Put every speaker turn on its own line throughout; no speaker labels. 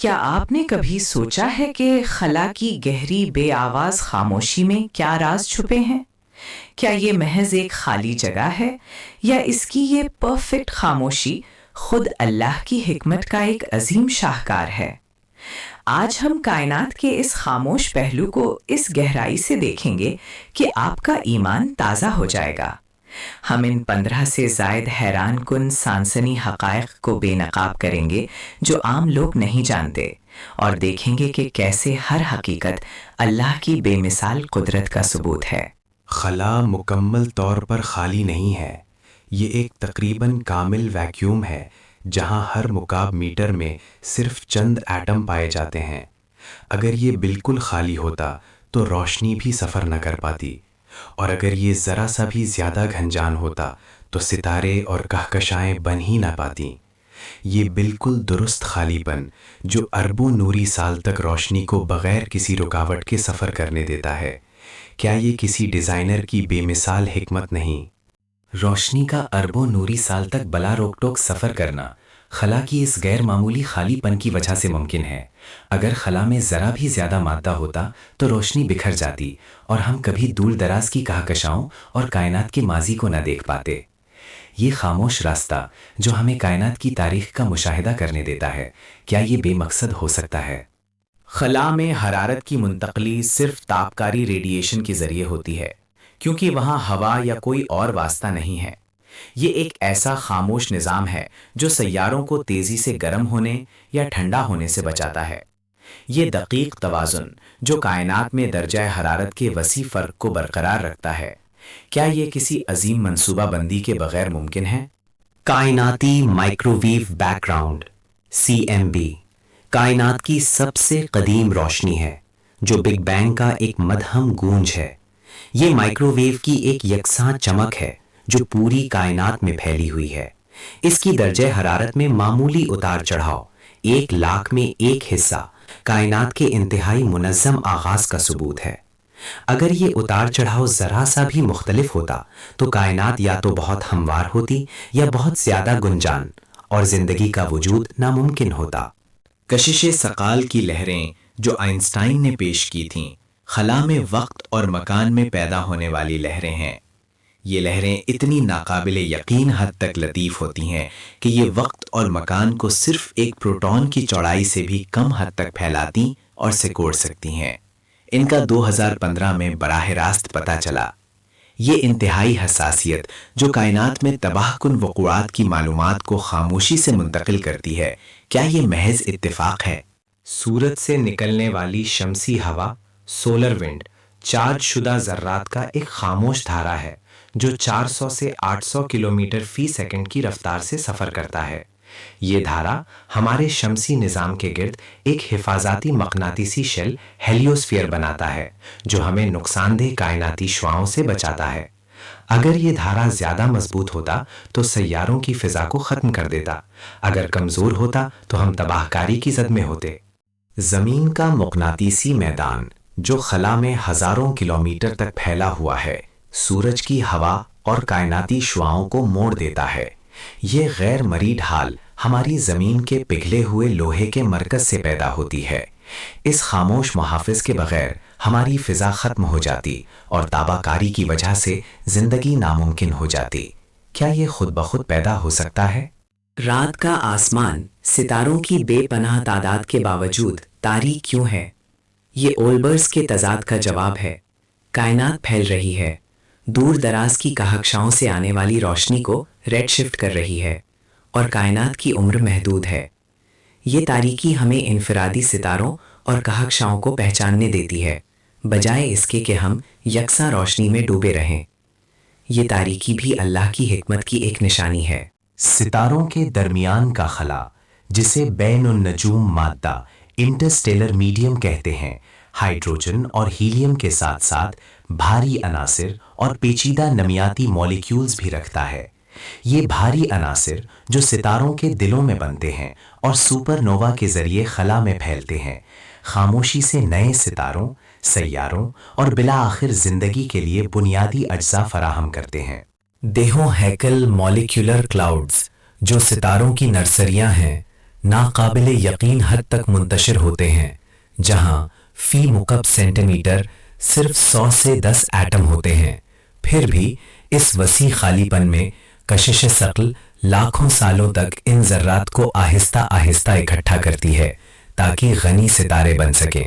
کیا آپ نے کبھی سوچا ہے کہ خلا کی گہری بے آواز خاموشی میں کیا راز چھپے ہیں؟ کیا یہ محض ایک خالی جگہ ہے یا اس کی یہ پرفیکٹ خاموشی خود اللہ کی حکمت کا ایک عظیم شاہکار ہے؟ آج ہم کائنات کے اس خاموش پہلو کو اس گہرائی سے دیکھیں گے کہ آپ کا ایمان تازہ ہو جائے گا۔ ہم ان 15 سے زائد حیران کن سانسنی حقائق کو بے نقاب کریں گے جو عام لوگ نہیں جانتے، اور دیکھیں گے کہ کیسے ہر حقیقت اللہ کی بے مثال قدرت کا ثبوت ہے۔
خلا مکمل طور پر خالی نہیں ہے، یہ ایک تقریباً کامل ویکیوم ہے جہاں ہر مکعب میٹر میں صرف چند ایٹم پائے جاتے ہیں۔ اگر یہ بالکل خالی ہوتا تو روشنی بھی سفر نہ کر پاتی، اور اگر یہ ذرا سا بھی زیادہ گھنجان ہوتا تو ستارے اور کہکشائیں بن ہی نہ پاتیں۔ یہ بالکل درست خالی پن جو اربوں نوری سال تک روشنی کو بغیر کسی رکاوٹ کے سفر کرنے دیتا ہے، کیا یہ کسی ڈیزائنر کی بے مثال حکمت نہیں؟
روشنی کا اربوں نوری سال تک بلا روک ٹوک سفر کرنا خلا کی اس غیر معمولی خالی پن کی وجہ سے ممکن ہے۔ اگر خلا میں ذرا بھی زیادہ مادہ ہوتا تو روشنی بکھر جاتی اور ہم کبھی دور دراز کی کہکشاؤں اور کائنات کے ماضی کو نہ دیکھ پاتے۔ یہ خاموش راستہ جو ہمیں کائنات کی تاریخ کا مشاہدہ کرنے دیتا ہے، کیا یہ بے مقصد ہو سکتا ہے؟
خلا میں حرارت کی منتقلی صرف تابکاری ریڈیشن کے ذریعے ہوتی ہے، کیونکہ وہاں ہوا یا کوئی اور واسطہ نہیں ہے۔ یہ ایک ایسا خاموش نظام ہے جو سیاروں کو تیزی سے گرم ہونے یا ٹھنڈا ہونے سے بچاتا ہے۔ یہ دقیق توازن جو کائنات میں درجہ حرارت کے وسیع فرق کو برقرار رکھتا ہے، کیا یہ کسی عظیم منصوبہ بندی کے بغیر ممکن ہے؟
کائناتی مائکروویو بیک گراؤنڈ CMB کائنات کی سب سے قدیم روشنی ہے جو بگ بینگ کا ایک مدہم گونج ہے۔ یہ مائکروویو کی ایک یکساں چمک ہے جو پوری کائنات میں پھیلی ہوئی ہے۔ اس کی درجہ حرارت میں معمولی اتار چڑھاؤ 1,00,000 میں ایک حصہ کائنات کے انتہائی منظم آغاز کا ثبوت ہے۔ اگر یہ اتار چڑھاؤ ذرا سا بھی مختلف ہوتا تو کائنات یا تو بہت ہموار ہوتی یا بہت زیادہ گنجان، اور زندگی کا وجود ناممکن ہوتا۔
کشش ثقال کی لہریں جو آئنسٹائن نے پیش کی تھیں، خلا میں وقت اور مکان میں پیدا ہونے والی لہریں ہیں۔ یہ لہریں اتنی ناقابل یقین حد تک لطیف ہوتی ہیں کہ یہ وقت اور مکان کو صرف ایک پروٹون کی چوڑائی سے بھی کم حد تک پھیلاتی اور سکوڑ سکتی ہیں۔ ان کا 2015 میں براہ راست پتہ چلا۔ یہ انتہائی حساسیت جو کائنات میں تباہ کن وقوعات کی معلومات کو خاموشی سے منتقل کرتی ہے، کیا یہ محض اتفاق ہے؟
سورج سے نکلنے والی شمسی ہوا، سولر ونڈ، چارج شدہ ذرات کا ایک خاموش دھارا ہے جو 400 سے 800 کلومیٹر فی سیکنڈ کی رفتار سے سفر کرتا ہے۔ یہ دھارا ہمارے شمسی نظام کے گرد ایک حفاظتی مقناطیسی شیل ہیلیوسفیئر بناتا ہے جو ہمیں نقصان دہ کائناتی شعاعوں سے بچاتا ہے۔ اگر یہ دھارا زیادہ مضبوط ہوتا تو سیاروں کی فضا کو ختم کر دیتا، اگر کمزور ہوتا تو ہم تباہ کاری کی زد میں ہوتے۔
زمین کا مقناطیسی میدان جو خلا میں ہزاروں کلومیٹر تک پھیلا ہوا ہے، سورج کی ہوا اور کائناتی شعاعوں کو موڑ دیتا ہے۔ یہ غیر مرئی ڈھال ہماری زمین کے پگھلے ہوئے لوہے کے مرکز سے پیدا ہوتی ہے۔ اس خاموش محافظ کے بغیر ہماری فضا ختم ہو جاتی اور تابہ کاری کی وجہ سے زندگی ناممکن ہو جاتی۔ کیا یہ خود بخود پیدا ہو سکتا ہے؟ رات کا آسمان ستاروں کی بے پناہ تعداد کے باوجود تاریک کیوں ہے؟ یہ اولبرز کے تضاد کا جواب ہے۔ کائنات پھیل رہی ہے، دور دراز کی کہکشاؤں سے آنے والی روشنی کو ریڈ شفٹ کر رہی ہے، اور کائنات کی عمر محدود ہے۔ یہ تاریکی ہمیں انفرادی ستاروں اور کہکشاؤں کو پہچاننے دیتی ہے، بجائے اس کے کہ ہم یکساں روشنی میں ڈوبے رہیں۔ یہ تاریکی بھی اللہ کی حکمت کی ایک نشانی ہے۔
ستاروں کے درمیان کا خلا، جسے بین النجوم مادہ انٹرسٹیلر میڈیم کہتے ہیں، ہائیڈروجن اور ہیلیم کے ساتھ ساتھ بھاری عناصر اور پیچیدہ نمیاتی مولیکیولز بھی رکھتا ہے۔ یہ بھاری عناصر جو ستاروں کے دلوں میں بنتے ہیں اور سپر نووا کے ذریعے خلا میں پھیلتے ہیں، خاموشی سے نئے ستاروں، سیاروں اور بالآخر زندگی کے لیے بنیادی اجزاء فراہم کرتے ہیں۔
دیہوں ہیکل مولیکولر کلاؤڈز جو ستاروں کی نرسریاں ہیں، ناقابل یقین حد تک منتشر ہوتے ہیں، جہاں فی مکعب سینٹی میٹر صرف 100 سے 10 ایٹم ہوتے ہیں۔ پھر بھی اس وسیع خالی پن میں کشش ثقل لاکھوں سالوں تک ان ذرات کو آہستہ آہستہ اکٹھا کرتی ہے تاکہ غنی ستارے بن سکیں۔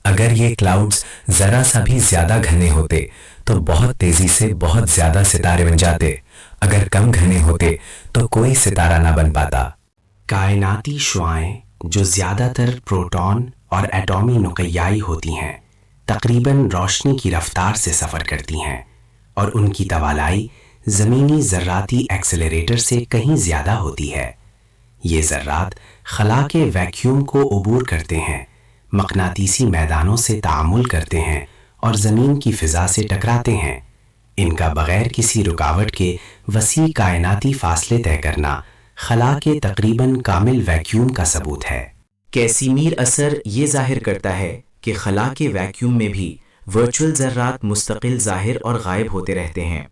اگر یہ کلاؤڈز ذرا سا بھی زیادہ گھنے ہوتے تو بہت تیزی سے بہت زیادہ ستارے بن جاتے، اگر کم گھنے ہوتے تو کوئی ستارہ نہ بن پاتا۔
کائناتی شعاعیں جو زیادہ تر پروٹون اور ایٹمی نقیائی ہوتی ہیں، تقریباً روشنی کی رفتار سے سفر کرتی ہیں، اور ان کی توالائی زمینی ذراتی ایکسلریٹر سے کہیں زیادہ ہوتی ہے۔ یہ ذرات خلا کے ویکیوم کو عبور کرتے ہیں، مقناطیسی میدانوں سے تعامل کرتے ہیں اور زمین کی فضا سے ٹکراتے ہیں۔ ان کا بغیر کسی رکاوٹ کے وسیع کائناتی فاصلے طے کرنا خلا کے تقریباً کامل ویکیوم کا ثبوت ہے۔
کیسیمیر اثر یہ ظاہر کرتا ہے کہ خلا کے ویکیوم میں بھی ورچوئل ذرات مستقل ظاہر اور غائب ہوتے رہتے ہیں۔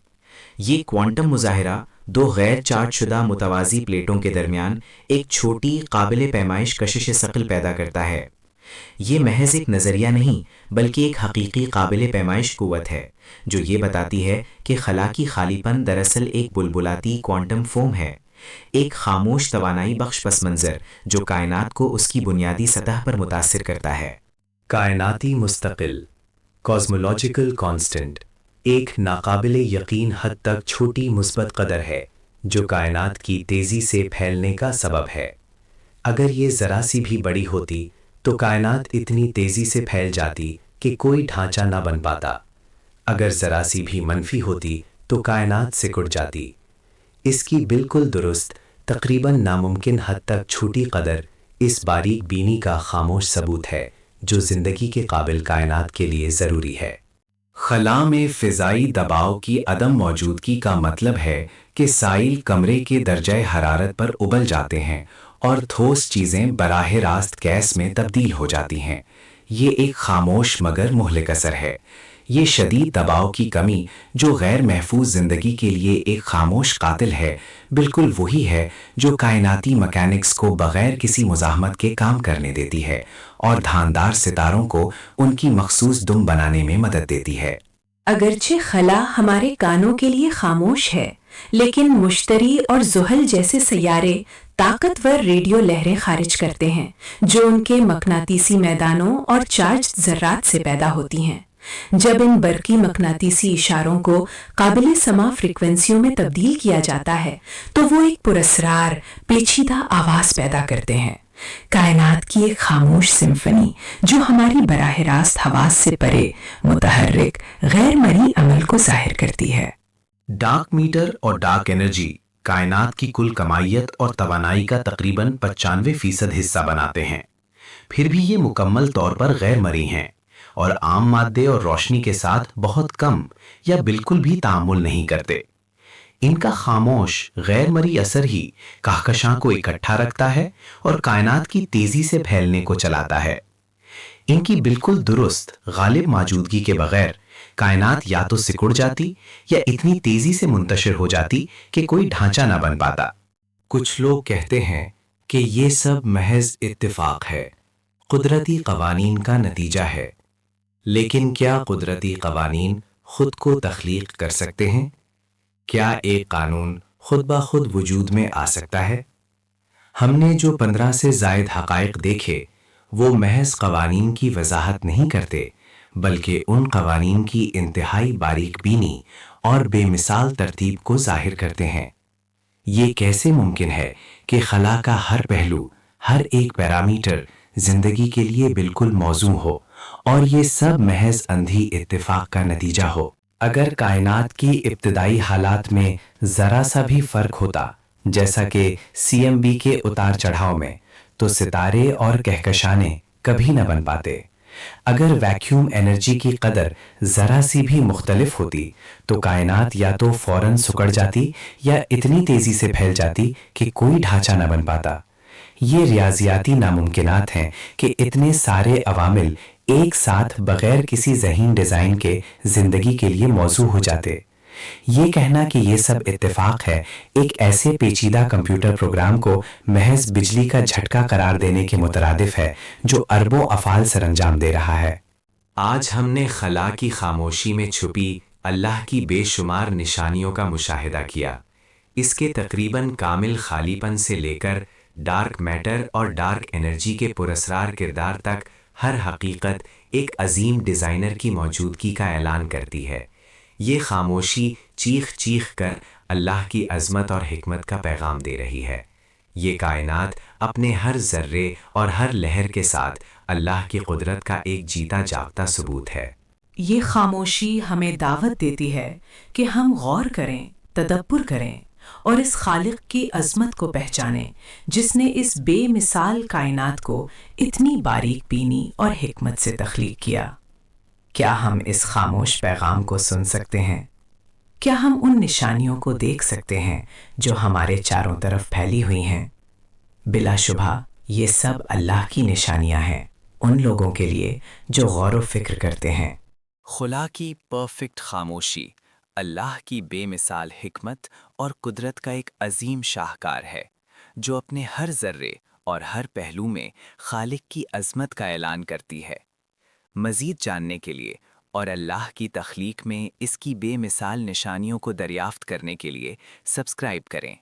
یہ کوانٹم مظاہرہ دو غیر چارج شدہ متوازی پلیٹوں کے درمیان ایک چھوٹی قابل پیمائش کشش ثقل پیدا کرتا ہے۔ یہ محض ایک نظریہ نہیں بلکہ ایک حقیقی قابل پیمائش قوت ہے جو یہ بتاتی ہے کہ خلا کی خالی پن دراصل ایک بلبلاتی کوانٹم فوم ہے، ایک خاموش توانائی بخش پس منظر جو کائنات کو اس کی بنیادی سطح پر متاثر کرتا ہے۔
کائناتی مستقل کاسمولوجیکل کانسٹنٹ ایک ناقابل یقین حد تک چھوٹی مثبت قدر ہے جو کائنات کی تیزی سے پھیلنے کا سبب ہے۔ اگر یہ ذرا سی بھی بڑی ہوتی تو کائنات اتنی تیزی سے پھیل جاتی کہ کوئی ڈھانچہ نہ بن پاتا۔ اگر ذرا سی بھی منفی ہوتی تو کائنات سکڑ جاتی۔ اس کی بالکل درست، تقریباً ناممکن حد تک چھوٹی قدر اس باریک بینی کا خاموش ثبوت ہے جو زندگی کے قابل کائنات کے لیے ضروری ہے۔
خلا میں فضائی دباؤ کی عدم موجودگی کا مطلب ہے کہ سائل کمرے کے درجہ حرارت پر ابل جاتے ہیں اور ٹھوس چیزیں براہ راست گیس میں تبدیل ہو جاتی ہیں۔ یہ ایک خاموش مگر مہلک اثر ہے۔ یہ شدید دباؤ کی کمی جو غیر محفوظ زندگی کے لیے ایک خاموش قاتل ہے، بالکل وہی ہے جو کائناتی مکینکس کو بغیر کسی مزاحمت کے کام کرنے دیتی ہے اور دھاندار ستاروں کو ان کی مخصوص دم بنانے میں مدد دیتی ہے۔
اگرچہ خلا ہمارے کانوں کے لیے خاموش ہے، لیکن مشتری اور زحل جیسے سیارے طاقتور ریڈیو لہریں خارج کرتے ہیں جو ان کے مقناطیسی میدانوں اور چارج ذرات سے پیدا ہوتی ہیں۔ جب ان برقی مقناطیسی اشاروں کو قابل سماع فریکوینسیوں میں تبدیل کیا جاتا ہے تو وہ ایک پراسرار پیچیدہ آواز پیدا کرتے ہیں، کائنات کی ایک خاموش سمفنی جو ہماری براہ راست حواس سے پرے متحرک غیر مرئی عمل کو ظاہر کرتی ہے۔
ڈارک میٹر اور ڈارک انرجی کائنات کی کل کمائیت اور توانائی کا تقریباً 95% حصہ بناتے ہیں، پھر بھی یہ مکمل طور پر غیر مرئی ہیں اور عام مادے اور روشنی کے ساتھ بہت کم یا بالکل بھی تعامل نہیں کرتے۔ ان کا خاموش غیر مرئی اثر ہی کہکشاں کو اکٹھا رکھتا ہے اور کائنات کی تیزی سے پھیلنے کو چلاتا ہے۔ ان کی بالکل درست غالب موجودگی کے بغیر کائنات یا تو سکڑ جاتی یا اتنی تیزی سے منتشر ہو جاتی کہ کوئی ڈھانچہ نہ بن پاتا۔
کچھ لوگ کہتے ہیں کہ یہ سب محض اتفاق ہے، قدرتی قوانین کا نتیجہ ہے، لیکن کیا قدرتی قوانین خود کو تخلیق کر سکتے ہیں؟ کیا ایک قانون خود بخود وجود میں آ سکتا ہے؟ ہم نے جو 15 سے زائد حقائق دیکھے وہ محض قوانین کی وضاحت نہیں کرتے بلکہ ان قوانین کی انتہائی باریک بینی اور بے مثال ترتیب کو ظاہر کرتے ہیں۔ یہ کیسے ممکن ہے کہ خلا کا ہر پہلو، ہر ایک پیرامیٹر زندگی کے لیے بالکل موزوں ہو اور یہ سب محض اندھی اتفاق کا نتیجہ ہو؟ اگر کائنات کی ابتدائی حالات میں ذرا سا بھی فرق ہوتا، جیسا کہ CMB کے اتار چڑھاؤ میں، تو ستارے اور کہکشانے کبھی نہ بن پاتے۔ اگر ویکیوم انرجی کی قدر ذرا سی بھی مختلف ہوتی تو کائنات یا تو فوراً سکڑ جاتی یا اتنی تیزی سے پھیل جاتی کہ کوئی ڈھانچہ نہ بن پاتا۔ یہ ریاضیاتی ناممکنات ہیں کہ اتنے سارے عوامل ایک ساتھ بغیر کسی ذہین ڈیزائن کے زندگی کے لیے موزوں ہو جاتے۔
یہ کہنا کہ یہ سب اتفاق ہے ایک ایسے پیچیدہ کمپیوٹر پروگرام کو محض بجلی کا جھٹکا قرار دینے کے مترادف ہے جو اربوں افعال سر انجام دے رہا ہے۔
آج ہم نے خلا کی خاموشی میں چھپی اللہ کی بے شمار نشانیوں کا مشاہدہ کیا، اس کے تقریباً کامل خالی پن سے لے کر ڈارک میٹر اور ڈارک انرجی کے پراسرار کردار تک ہر حقیقت ایک عظیم ڈیزائنر کی موجودگی کا اعلان کرتی ہے۔ یہ خاموشی چیخ چیخ کر اللہ کی عظمت اور حکمت کا پیغام دے رہی ہے۔ یہ کائنات اپنے ہر ذرے اور ہر لہر کے ساتھ اللہ کی قدرت کا ایک جیتا جاگتا ثبوت ہے۔
یہ خاموشی ہمیں دعوت دیتی ہے کہ ہم غور کریں، تدبر کریں اور اس خالق کی عظمت کو پہچانیں جس نے اس بے مثال کائنات کو اتنی باریک بینی اور حکمت سے تخلیق کیا۔ کیا ہم اس خاموش پیغام کو سن سکتے ہیں؟ کیا ہم ان نشانیوں کو دیکھ سکتے ہیں جو ہمارے چاروں طرف پھیلی ہوئی ہیں؟ بلا شبہ یہ سب اللہ کی نشانیاں ہیں ان لوگوں کے لیے جو غور و فکر کرتے ہیں۔
خلا کی پرفیکٹ خاموشی اللہ کی بے مثال حکمت اور قدرت کا ایک عظیم شاہکار ہے جو اپنے ہر ذرے اور ہر پہلو میں خالق کی عظمت کا اعلان کرتی ہے۔ مزید جاننے کے لیے اور اللہ کی تخلیق میں اس کی بے مثال نشانیوں کو دریافت کرنے کے لیے سبسکرائب کریں۔